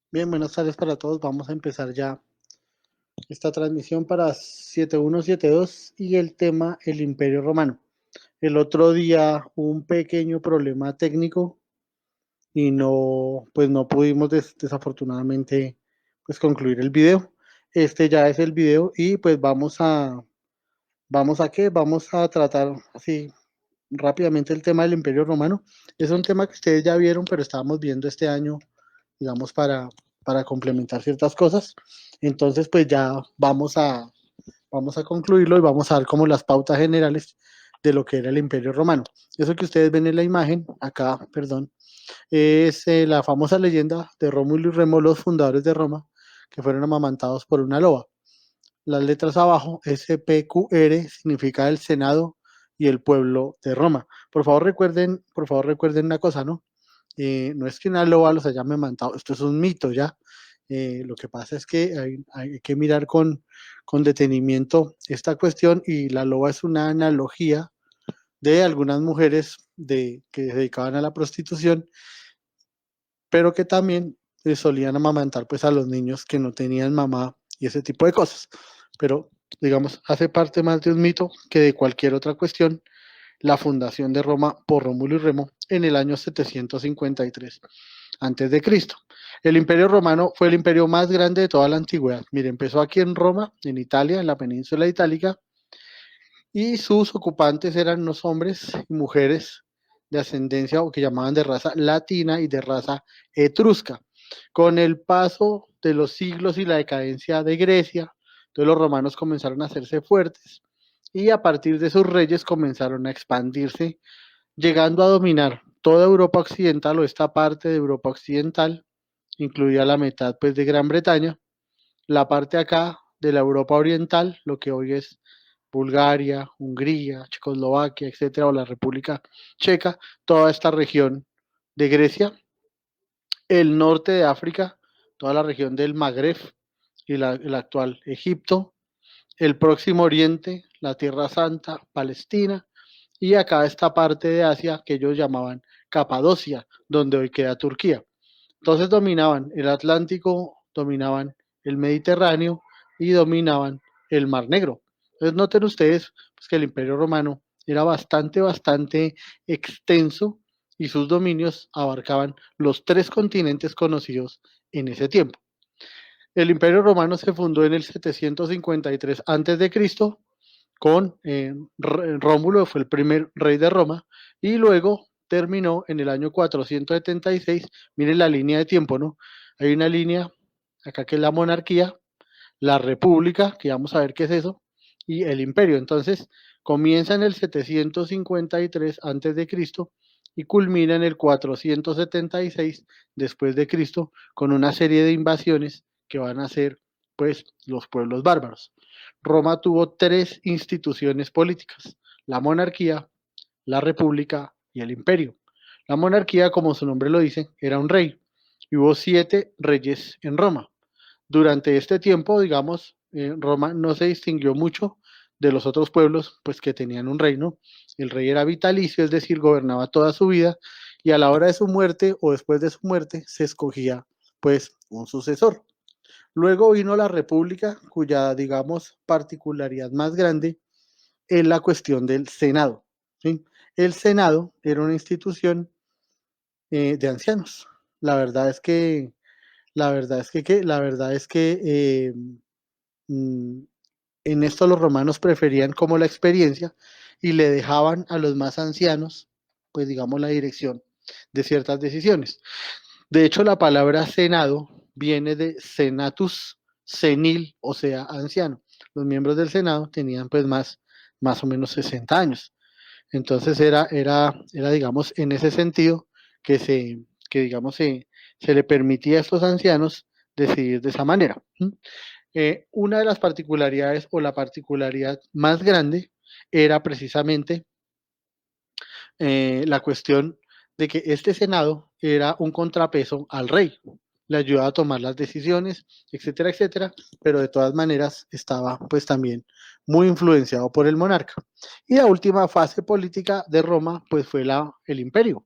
Bien, buenas tardes para todos. Vamos a empezar ya esta transmisión para 7172 y el tema el Imperio Romano. El otro día hubo un pequeño problema técnico y no pudimos desafortunadamente pues concluir el video. Este ya es el video y pues vamos a tratar así rápidamente el tema del Imperio Romano. Es un tema que ustedes ya vieron, pero estábamos viendo este año, digamos, para complementar ciertas cosas. Entonces, pues ya vamos a concluirlo y vamos a ver como las pautas generales de lo que era el Imperio Romano. Eso que ustedes ven en la imagen, acá, perdón, es la famosa leyenda de Rómulo y Remo, los fundadores de Roma, que fueron amamantados por una loba. Las letras abajo, SPQR, significa el Senado y el pueblo de Roma. Por favor recuerden una cosa, ¿no? No es que una loba los haya amamantado, esto es un mito ya. Lo que pasa es que hay que mirar con detenimiento esta cuestión y la loba es una analogía de algunas mujeres que se dedicaban a la prostitución, pero que también solían amamantar pues a los niños que no tenían mamá y ese tipo de cosas. Pero digamos, hace parte más de un mito que de cualquier otra cuestión la fundación de Roma por Rómulo y Remo en el año 753 antes de Cristo. El Imperio Romano fue el imperio más grande de toda la antigüedad. Mire, empezó aquí en Roma, en Italia, en la península itálica, y sus ocupantes eran unos hombres y mujeres de ascendencia o que llamaban de raza latina y de raza etrusca. Con el paso de los siglos y la decadencia de Grecia, entonces los romanos comenzaron a hacerse fuertes y a partir de sus reyes comenzaron a expandirse, llegando a dominar toda Europa occidental o esta parte de Europa occidental, incluida la mitad pues de Gran Bretaña, la parte acá de la Europa oriental, lo que hoy es Bulgaria, Hungría, Checoslovaquia, etcétera, o la República Checa, toda esta región de Grecia, el norte de África, toda la región del Magreb y el actual Egipto, el Próximo Oriente, la Tierra Santa, Palestina, y acá esta parte de Asia que ellos llamaban Capadocia, donde hoy queda Turquía. Entonces dominaban el Atlántico, dominaban el Mediterráneo y dominaban el Mar Negro. Entonces noten ustedes pues, que el Imperio Romano era bastante extenso y sus dominios abarcaban los tres continentes conocidos en ese tiempo. El Imperio Romano se fundó en el 753 a.C. con Rómulo, fue el primer rey de Roma, y luego terminó en el año 476. Miren la línea de tiempo, ¿no? Hay una línea acá que es la monarquía, la república, que vamos a ver qué es eso, y el imperio. Entonces, comienza en el 753 a.C. y culmina en el 476 después de Cristo con una serie de invasiones que van a ser pues los pueblos bárbaros. Roma tuvo tres instituciones políticas: la monarquía, la república y el imperio. La monarquía, como su nombre lo dice, era un rey y hubo 7 reyes en Roma. Durante este tiempo, digamos, Roma no se distinguió mucho de los otros pueblos, pues que tenían un reino. El rey era vitalicio, es decir, gobernaba toda su vida y a la hora de su muerte o después de su muerte se escogía pues un sucesor. Luego vino la República, cuya, digamos, particularidad más grande es la cuestión del Senado. ¿Sí? El Senado era una institución de ancianos. La verdad es que, la verdad es que mm, en esto los romanos preferían como la experiencia y le dejaban a los más ancianos, pues digamos, la dirección de ciertas decisiones. De hecho, la palabra senado viene de senatus, senil, o sea, anciano. Los miembros del Senado tenían pues más o menos 60 años. Entonces era digamos, en ese sentido que digamos, se le permitía a estos ancianos decidir de esa manera. Una de las particularidades o la particularidad más grande era precisamente la cuestión de que este Senado era un contrapeso al rey, le ayudaba a tomar las decisiones, etcétera, etcétera, pero de todas maneras estaba pues también muy influenciado por el monarca. Y la última fase política de Roma pues fue el imperio,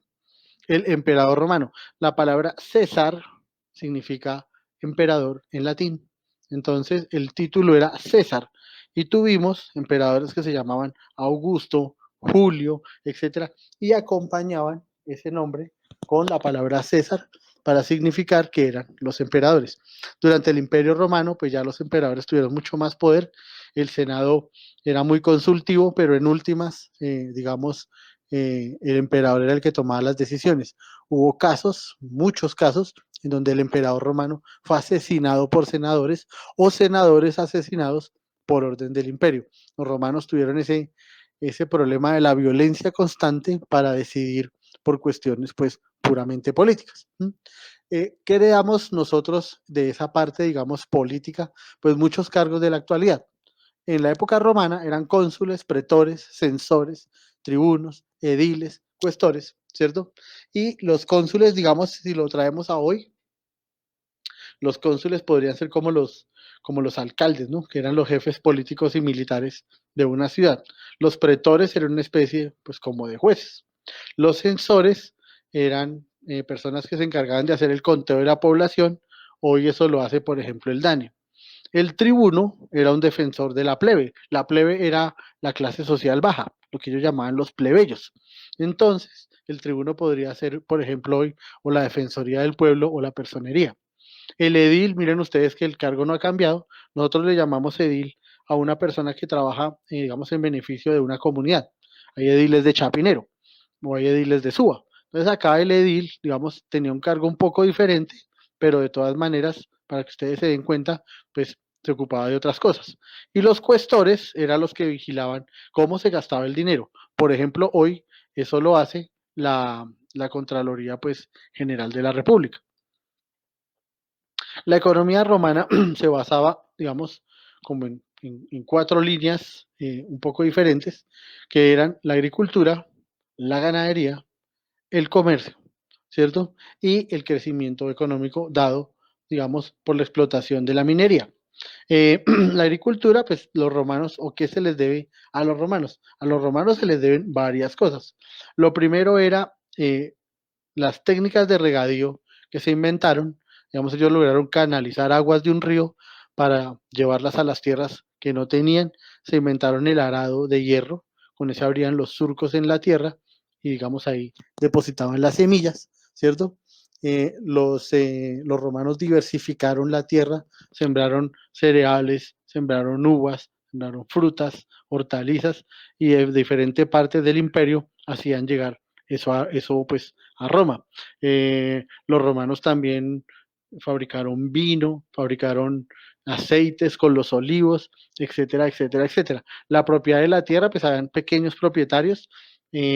el emperador romano. La palabra César significa emperador en latín. Entonces el título era César y tuvimos emperadores que se llamaban Augusto, Julio, etcétera, y acompañaban ese nombre con la palabra César para significar que eran los emperadores. Durante el Imperio Romano, pues ya los emperadores tuvieron mucho más poder, el Senado era muy consultivo, pero en últimas, digamos, el emperador era el que tomaba las decisiones. Hubo casos, muchos casos, en donde el emperador romano fue asesinado por senadores o senadores asesinados por orden del imperio. Los romanos tuvieron ese problema de la violencia constante para decidir por cuestiones pues puramente políticas. ¿Qué heredamos nosotros de esa parte, digamos, política? Pues muchos cargos de la actualidad. En la época romana eran cónsules, pretores, censores, tribunos, ediles, cuestores, ¿cierto? Y los cónsules, digamos, si lo traemos a hoy, los cónsules podrían ser como los alcaldes, ¿no? Que eran los jefes políticos y militares de una ciudad. Los pretores eran una especie, pues, como de jueces. Los censores eran personas que se encargaban de hacer el conteo de la población. Hoy eso lo hace, por ejemplo, el DANE. El tribuno era un defensor de la plebe. La plebe era la clase social baja, lo que ellos llamaban los plebeyos. Entonces, el tribuno podría ser, por ejemplo, hoy, o la defensoría del pueblo o la personería. El edil, miren ustedes que el cargo no ha cambiado. Nosotros le llamamos edil a una persona que trabaja, digamos, en beneficio de una comunidad. Hay ediles de Chapinero o hay ediles de Suba. Entonces acá el edil, digamos, tenía un cargo un poco diferente, pero de todas maneras, para que ustedes se den cuenta, pues se ocupaba de otras cosas. Y los cuestores eran los que vigilaban cómo se gastaba el dinero. Por ejemplo, hoy eso lo hace la Contraloría pues, General de la República. La economía romana se basaba, digamos, como en cuatro líneas un poco diferentes, que eran la agricultura, la ganadería, el comercio, ¿cierto? Y el crecimiento económico dado, digamos, por la explotación de la minería. La agricultura, pues los romanos, ¿o qué se les debe a los romanos? A los romanos se les deben varias cosas. Lo primero era las técnicas de regadío que se inventaron, digamos, ellos lograron canalizar aguas de un río para llevarlas a las tierras que no tenían, se inventaron el arado de hierro, con ese abrían los surcos en la tierra y digamos ahí depositaban las semillas, ¿cierto? Los romanos diversificaron la tierra, sembraron cereales, sembraron uvas, sembraron frutas, hortalizas y de diferentes partes del imperio hacían llegar eso pues a Roma. Los romanos también fabricaron vino, fabricaron aceites con los olivos, etcétera, etcétera, etcétera. La propiedad de la tierra, pues habían pequeños propietarios,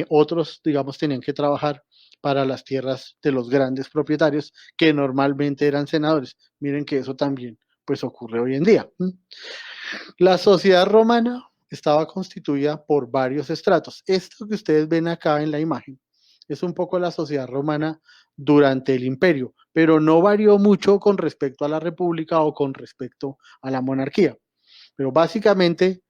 otros, digamos, tenían que trabajar para las tierras de los grandes propietarios, que normalmente eran senadores. Miren que eso también, pues, ocurre hoy en día. La sociedad romana estaba constituida por varios estratos. Esto que ustedes ven acá en la imagen es un poco la sociedad romana durante el imperio, pero no varió mucho con respecto a la república o con respecto a la monarquía. Pero básicamente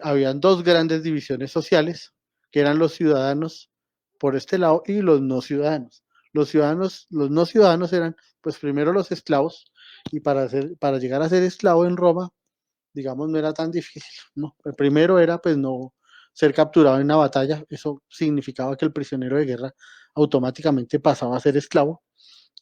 habían dos grandes divisiones sociales, que eran los ciudadanos por este lado y los no ciudadanos. Los no ciudadanos eran, pues primero los esclavos, y para llegar a ser esclavo en Roma, digamos, no era tan difícil, ¿no? El primero era, pues, no ser capturado en una batalla, eso significaba que el prisionero de guerra automáticamente pasaba a ser esclavo.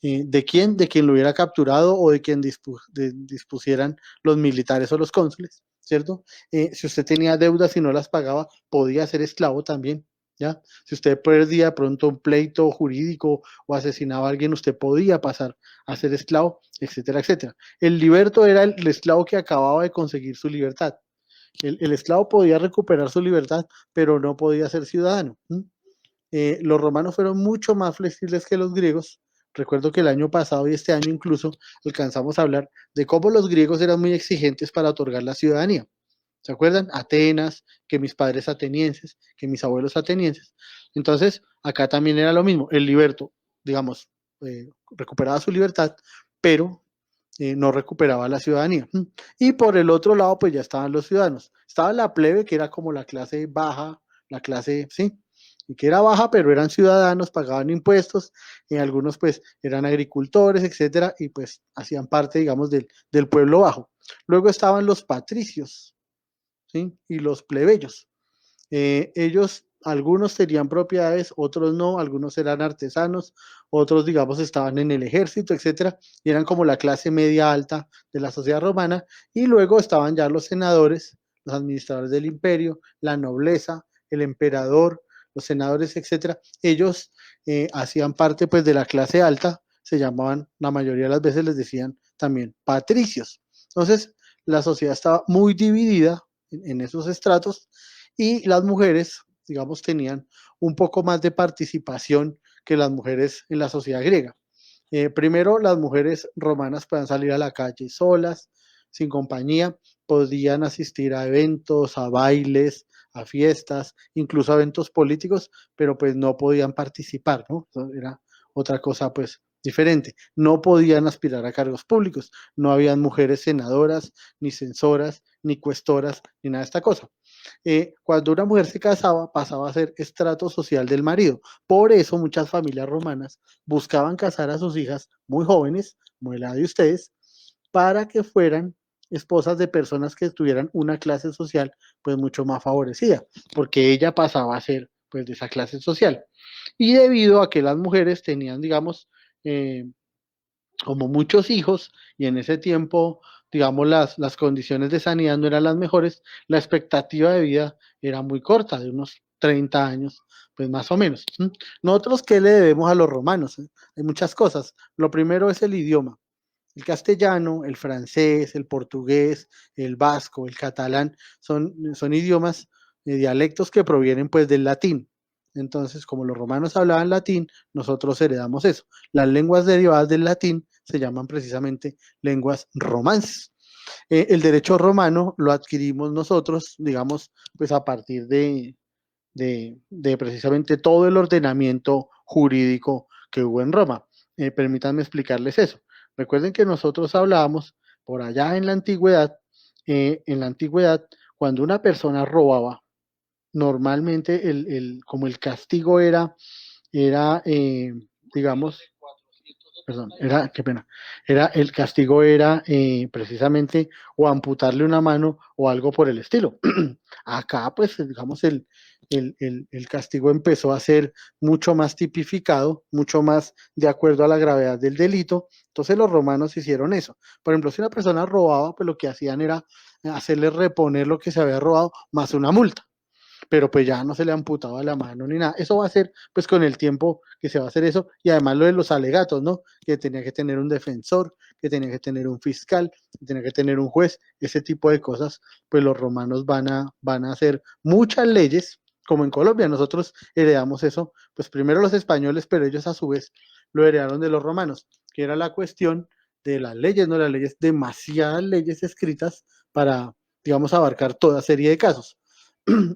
¿De quién? De quien lo hubiera capturado o de quien dispusieran los militares o los cónsules, ¿cierto? Si usted tenía deudas y no las pagaba, podía ser esclavo también, ¿ya? Si usted perdía de pronto un pleito jurídico o asesinaba a alguien, usted podía pasar a ser esclavo, etcétera, etcétera. El liberto era el esclavo que acababa de conseguir su libertad. El esclavo podía recuperar su libertad, pero no podía ser ciudadano. Los romanos fueron mucho más flexibles que los griegos. Recuerdo que el año pasado y este año incluso alcanzamos a hablar de cómo los griegos eran muy exigentes para otorgar la ciudadanía. ¿Se acuerdan? Atenas, que mis padres atenienses, que mis abuelos atenienses. Entonces, acá también era lo mismo. El liberto, digamos, recuperaba su libertad, pero no recuperaba la ciudadanía. Y por el otro lado, pues ya estaban los ciudadanos. Estaba la plebe, que era como la clase baja, la clase, ¿sí? y que era baja, pero eran ciudadanos, pagaban impuestos, y algunos pues eran agricultores, etcétera, y pues hacían parte, digamos, del pueblo bajo. Luego estaban los patricios, ¿sí? Y los plebeyos. Ellos, algunos tenían propiedades, otros no, algunos eran artesanos, otros, digamos, estaban en el ejército, etcétera, y eran como la clase media alta de la sociedad romana, y luego estaban ya los senadores, los administradores del imperio, la nobleza, el emperador, los senadores, etcétera. Ellos hacían parte, pues, de la clase alta, se llamaban, la mayoría de las veces les decían también patricios. Entonces, la sociedad estaba muy dividida en esos estratos y las mujeres, digamos, tenían un poco más de participación que las mujeres en la sociedad griega. Primero, las mujeres romanas podían salir a la calle solas, sin compañía, podían asistir a eventos, a bailes, a fiestas, incluso a eventos políticos, pero pues no podían participar, ¿no? Era otra cosa pues diferente. No podían aspirar a cargos públicos, no habían mujeres senadoras, ni censoras, ni cuestoras, ni nada de esta cosa. Cuando una mujer se casaba, pasaba a ser estrato social del marido. Por eso muchas familias romanas buscaban casar a sus hijas muy jóvenes, como la de ustedes, para que fueran esposas de personas que tuvieran una clase social pues mucho más favorecida, porque ella pasaba a ser pues de esa clase social. Y debido a que las mujeres tenían, digamos, eh, como muchos hijos, y en ese tiempo, digamos, las condiciones de sanidad no eran las mejores, la expectativa de vida era muy corta, de unos 30 años, pues más o menos. Nosotros, ¿qué le debemos a los romanos? Hay muchas cosas. Lo primero es el idioma. El castellano, el francés, el portugués, el vasco, el catalán, son idiomas, dialectos que provienen pues del latín. Entonces, como los romanos hablaban latín, nosotros heredamos eso. Las lenguas derivadas del latín se llaman precisamente lenguas romances. El derecho romano lo adquirimos nosotros, digamos, pues a partir de precisamente todo el ordenamiento jurídico que hubo en Roma. Permítanme explicarles eso. Recuerden que nosotros hablábamos por allá en la antigüedad, cuando una persona robaba, normalmente como el castigo era, digamos, perdón, qué pena, el castigo era precisamente o amputarle una mano o algo por el estilo. Acá, pues, digamos, el castigo empezó a ser mucho más tipificado, mucho más de acuerdo a la gravedad del delito. Entonces los romanos hicieron eso. Por ejemplo, si una persona robaba, pues lo que hacían era hacerle reponer lo que se había robado más una multa, pero pues ya no se le amputaba la mano ni nada. Eso va a ser pues con el tiempo que se va a hacer eso, y además lo de los alegatos, ¿no? Que tenía que tener un defensor, que tenía que tener un fiscal, que tenía que tener un juez, ese tipo de cosas, pues los romanos van a hacer muchas leyes, como en Colombia, nosotros heredamos eso, pues primero los españoles, pero ellos a su vez lo heredaron de los romanos, que era la cuestión de las leyes, ¿no? Las leyes, demasiadas leyes escritas para, digamos, abarcar toda serie de casos.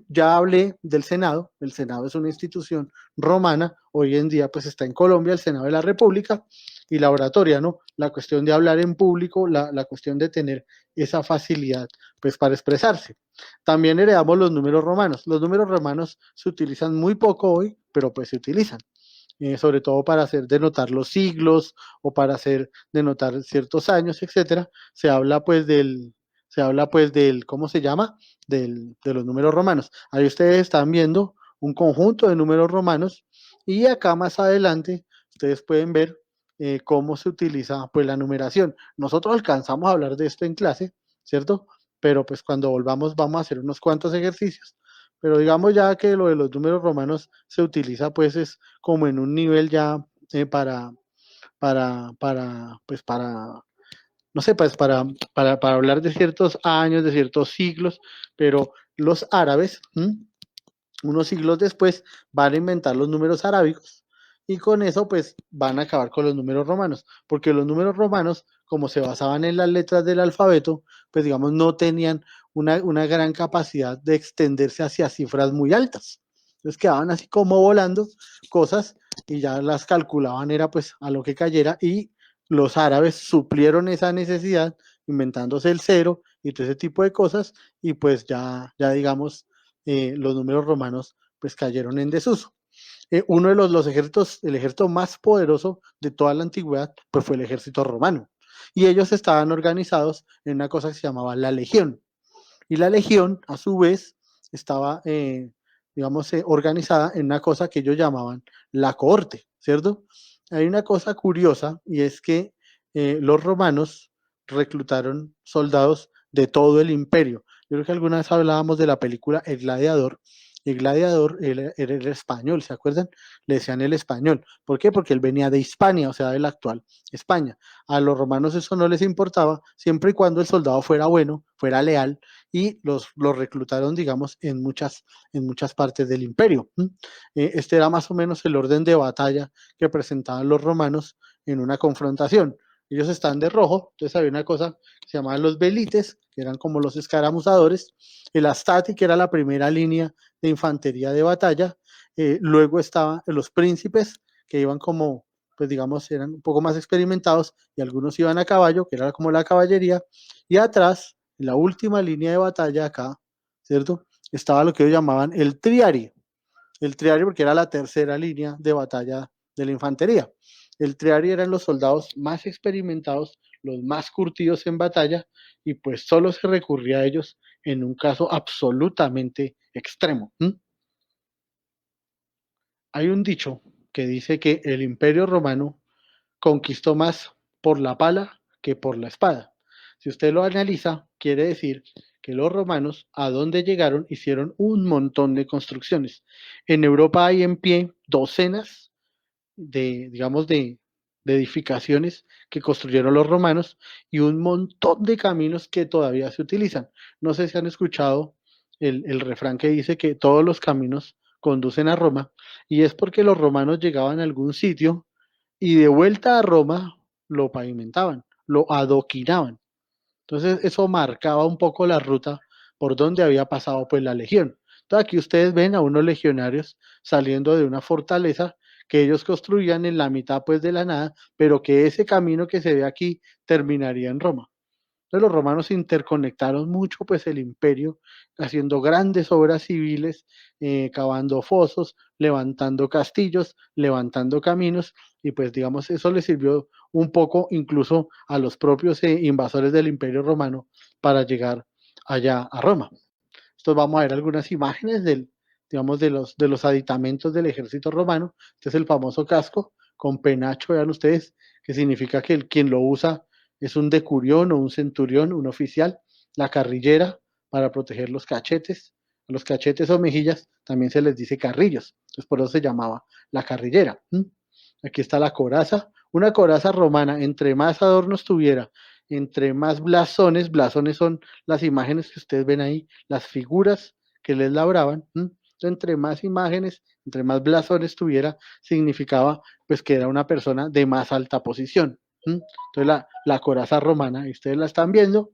Ya hablé del Senado. El Senado es una institución romana, hoy en día pues está en Colombia, el Senado de la República, y la oratoria, ¿no? La cuestión de hablar en público, la cuestión de tener esa facilidad pues para expresarse. También heredamos los números romanos. Los números romanos se utilizan muy poco hoy, pero pues se utilizan. Sobre todo para hacer denotar los siglos o para hacer denotar ciertos años, etcétera. Se habla pues del, ¿cómo se llama? De los números romanos. Ahí ustedes están viendo un conjunto de números romanos, y acá más adelante ustedes pueden ver cómo se utiliza pues la numeración. Nosotros alcanzamos a hablar de esto en clase, ¿cierto? Pero pues cuando volvamos vamos a hacer unos cuantos ejercicios. Pero digamos ya que lo de los números romanos se utiliza pues es como en un nivel ya pues no sé, pues para hablar de ciertos años, de ciertos siglos, pero los árabes, unos siglos después, van a inventar los números arábicos, y con eso pues van a acabar con los números romanos, porque los números romanos, como se basaban en las letras del alfabeto, pues digamos no tenían una gran capacidad de extenderse hacia cifras muy altas. Entonces quedaban así como volando cosas, y ya las calculaban era pues a lo que cayera, y los árabes suplieron esa necesidad inventándose el cero y todo ese tipo de cosas, y pues ya digamos los números romanos pues cayeron en desuso. Uno de los ejércitos, el ejército más poderoso de toda la antigüedad, pues fue el ejército romano. Y ellos estaban organizados en una cosa que se llamaba la legión. Y la legión, a su vez, estaba, digamos, organizada en una cosa que ellos llamaban la cohorte, ¿cierto? Hay una cosa curiosa y es que los romanos reclutaron soldados de todo el imperio. Yo creo que alguna vez hablábamos de la película El Gladiador. El gladiador era el español, ¿se acuerdan? Le decían el español. ¿Por qué? Porque él venía de Hispania, o sea, de la actual España. A los romanos eso no les importaba, siempre y cuando el soldado fuera bueno, fuera leal, y los reclutaron, digamos, en muchas partes del imperio. Este era más o menos el orden de batalla que presentaban los romanos en una confrontación. Ellos están de rojo, entonces había una cosa que se llamaban los velites, que eran como los escaramuzadores, el astati, que era la primera línea de infantería de batalla, luego estaban los príncipes, que iban como, pues digamos, eran un poco más experimentados, y algunos iban a caballo, que era como la caballería, y atrás, en la última línea de batalla acá, ¿cierto? Estaba lo que ellos llamaban el triario porque era la tercera línea de batalla de la infantería. El triario eran los soldados más experimentados, los más curtidos en batalla, y pues solo se recurría a ellos en un caso absolutamente extremo. Hay un dicho que dice que el imperio romano conquistó más por la pala que por la espada. Si usted lo analiza, quiere decir que los romanos, a donde llegaron, hicieron un montón de construcciones. En Europa hay en pie docenas de, digamos, de edificaciones que construyeron los romanos y un montón de caminos que todavía se utilizan. No sé si han escuchado el refrán que dice que todos los caminos conducen a Roma, y es porque los romanos llegaban a algún sitio y de vuelta a Roma lo pavimentaban, lo adoquinaban. Entonces eso marcaba un poco la ruta por donde había pasado pues la legión. Entonces aquí ustedes ven a unos legionarios saliendo de una fortaleza que ellos construían en la mitad pues de la nada, pero que ese camino que se ve aquí terminaría en Roma. Entonces los romanos interconectaron mucho pues el imperio, haciendo grandes obras civiles, cavando fosos, levantando castillos, levantando caminos, y pues digamos eso les sirvió un poco incluso a los propios invasores del imperio romano para llegar allá a Roma. Entonces vamos a ver algunas imágenes digamos, de los aditamentos del ejército romano. Este es el famoso casco con penacho, vean ustedes, que significa que quien lo usa es un decurión o un centurión, un oficial. La carrillera para proteger los cachetes. A los cachetes o mejillas también se les dice carrillos. Entonces por eso se llamaba la carrillera. Aquí está la coraza. Una coraza romana, entre más adornos tuviera, entre más blasones, blasones son las imágenes que ustedes ven ahí, las figuras que les labraban. Entonces, entre más imágenes, entre más blasones tuviera, significaba pues que era una persona de más alta posición. Entonces la coraza romana, y ustedes la están viendo,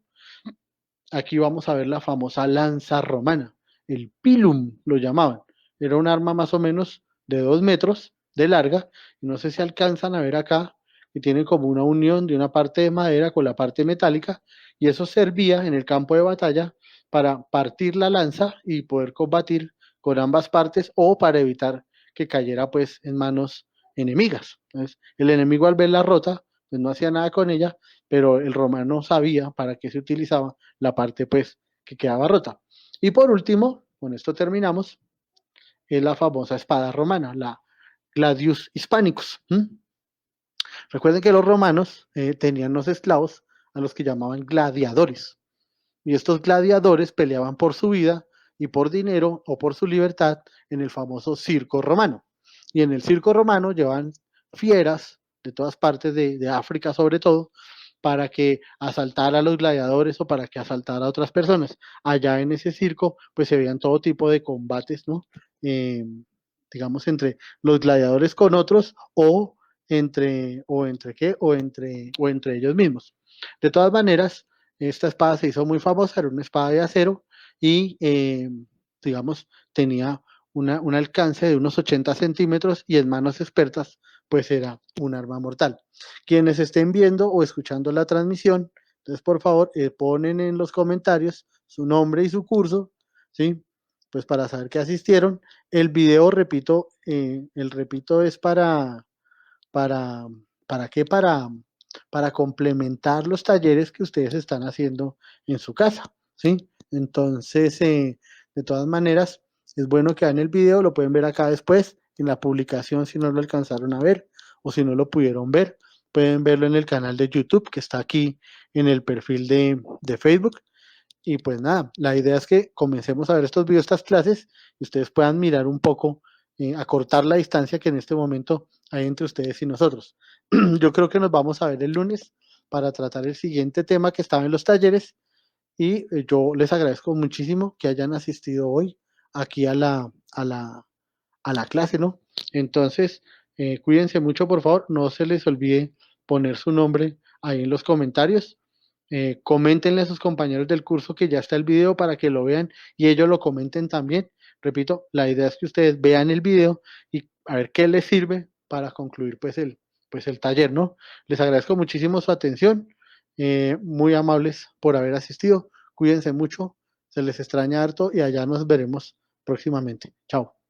aquí vamos a ver la famosa lanza romana, el pilum lo llamaban. Era un arma más o menos de 2 metros de larga, y no sé si alcanzan a ver acá, que tiene como una unión de una parte de madera con la parte metálica, y eso servía en el campo de batalla para partir la lanza y poder combatir con ambas partes o para evitar que cayera pues en manos enemigas. Entonces, el enemigo al verla rota, pues no hacía nada con ella, pero el romano sabía para qué se utilizaba la parte pues que quedaba rota. Y por último, con esto terminamos, es la famosa espada romana, la Gladius Hispanicus. Recuerden que los romanos tenían los esclavos a los que llamaban gladiadores. Y estos gladiadores peleaban por su vida y por dinero o por su libertad en el famoso circo romano. Y en el circo romano llevan fieras de todas partes de África sobre todo, para que asaltara a los gladiadores o para que asaltara a otras personas. Allá en ese circo, pues se veían todo tipo de combates, ¿no? Eh, digamos, entre los gladiadores con otros o entre ellos mismos. De todas maneras, esta espada se hizo muy famosa, era una espada de acero y, digamos, tenía un alcance de unos 80 centímetros y en manos expertas, pues era un arma mortal. Quienes estén viendo o escuchando la transmisión, entonces por favor ponen en los comentarios su nombre y su curso, ¿sí? pues para saber que asistieron. El video, repito, repito, es para, ¿para qué? Para complementar los talleres que ustedes están haciendo en su casa, ¿sí? Entonces, de todas maneras, es bueno que hagan el video, lo pueden ver acá después, en la publicación si no lo alcanzaron a ver o si no lo pudieron ver, pueden verlo en el canal de YouTube que está aquí en el perfil de Facebook. Y pues nada, la idea es que comencemos a ver estos videos, estas clases, y ustedes puedan mirar un poco, acortar la distancia que en este momento hay entre ustedes y nosotros. Yo creo que nos vamos a ver el lunes para tratar el siguiente tema que estaba en los talleres y yo les agradezco muchísimo que hayan asistido hoy aquí a la clase, ¿no? Entonces, cuídense mucho, por favor, no se les olvide poner su nombre ahí en los comentarios. Coméntenle a sus compañeros del curso que ya está el video para que lo vean y ellos lo comenten también. Repito, la idea es que ustedes vean el video y a ver qué les sirve para concluir pues el taller, ¿no? Les agradezco muchísimo su atención, muy amables por haber asistido. Cuídense mucho, se les extraña harto y allá nos veremos próximamente. Chao.